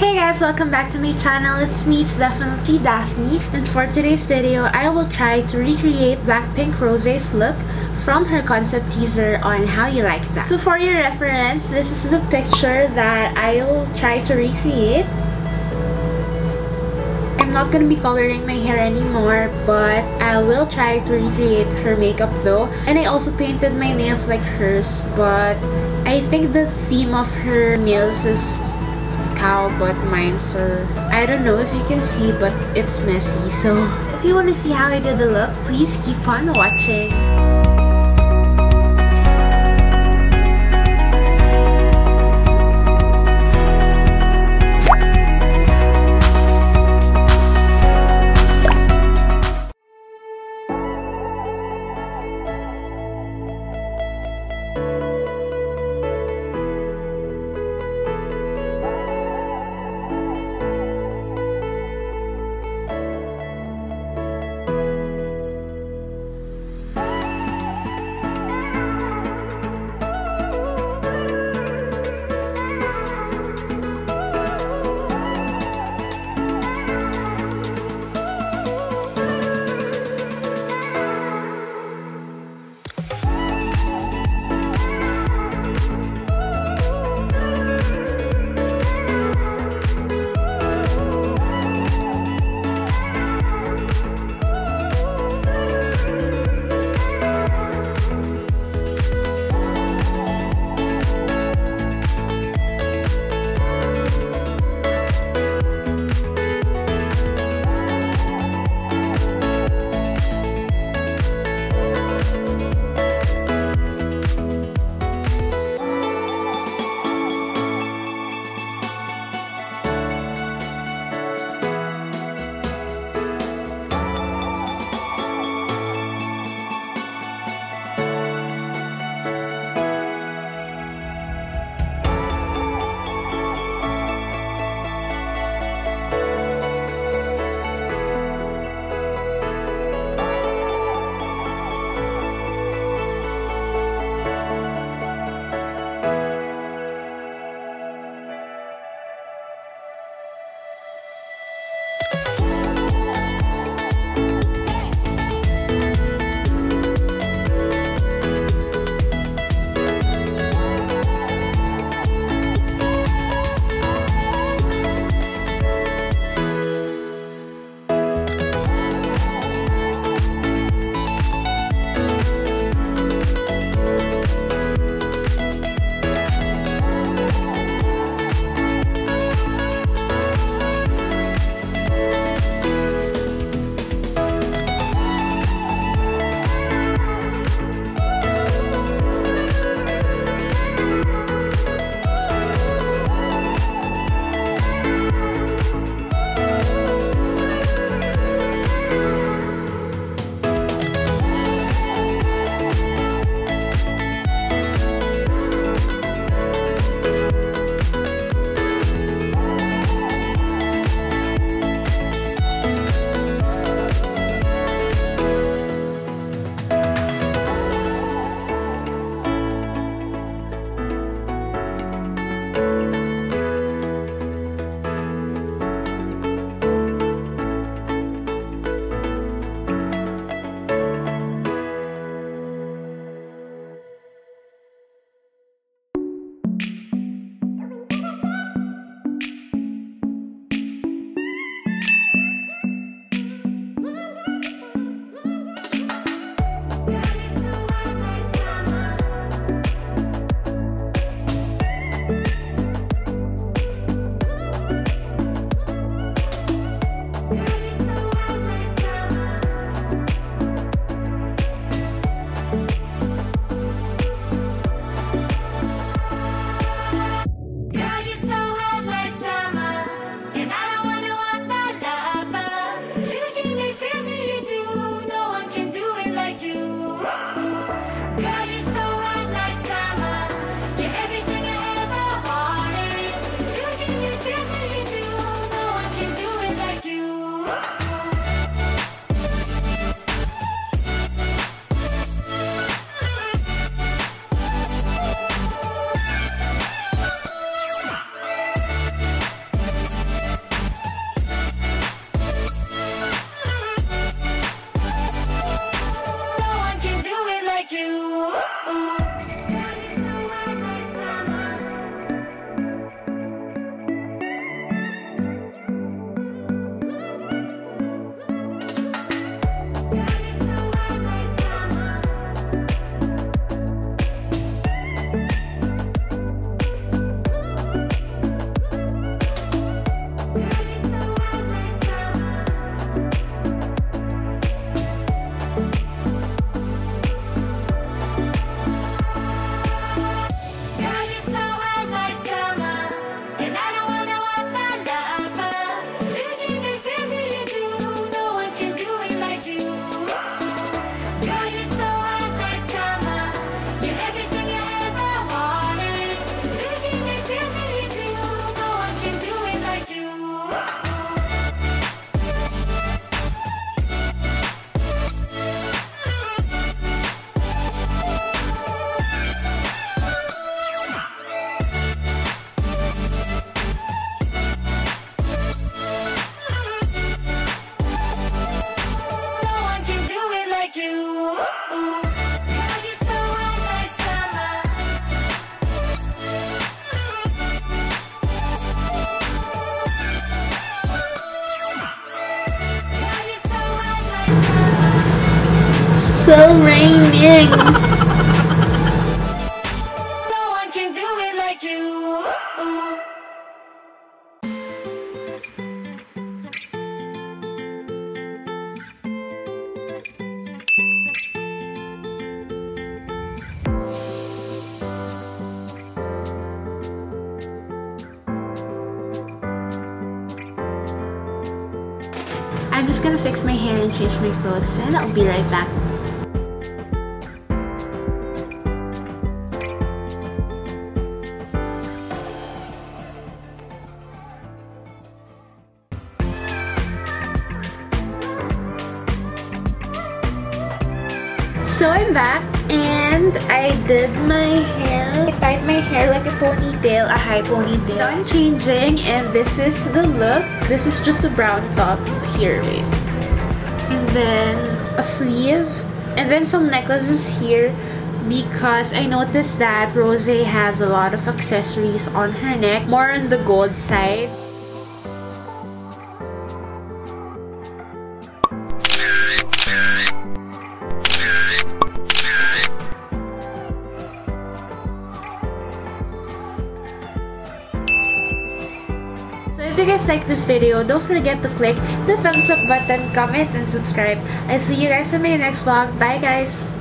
Hey guys, welcome back to my channel. It's me, it's definitely Daphne, and for today's video, I will try to recreate BLACKPINK Rosé's look from her concept teaser on How You Like That. So for your reference, this is the picture that I will try to recreate. I'm not gonna be coloring my hair anymore, but I will try to recreate her makeup though. And I also painted my nails like hers, but I think the theme of her nails is cow, but mine's are, I don't know if you can see, but it's messy. So if you want to see how I did the look, please keep on watching. so raining. No one can do it like you. I'm just gonna fix my hair and change my clothes, and I'll be right back. So I'm back and I did my hair. I tied my hair like a ponytail, a high ponytail. Done changing, and this is the look. This is just a brown top here, wait. And then a sleeve. And then some necklaces here because I noticed that Rosé has a lot of accessories on her neck. More on the gold side. If you guys like this video, don't forget to click the thumbs up button, comment, and subscribe. I'll see you guys in my next vlog. Bye guys!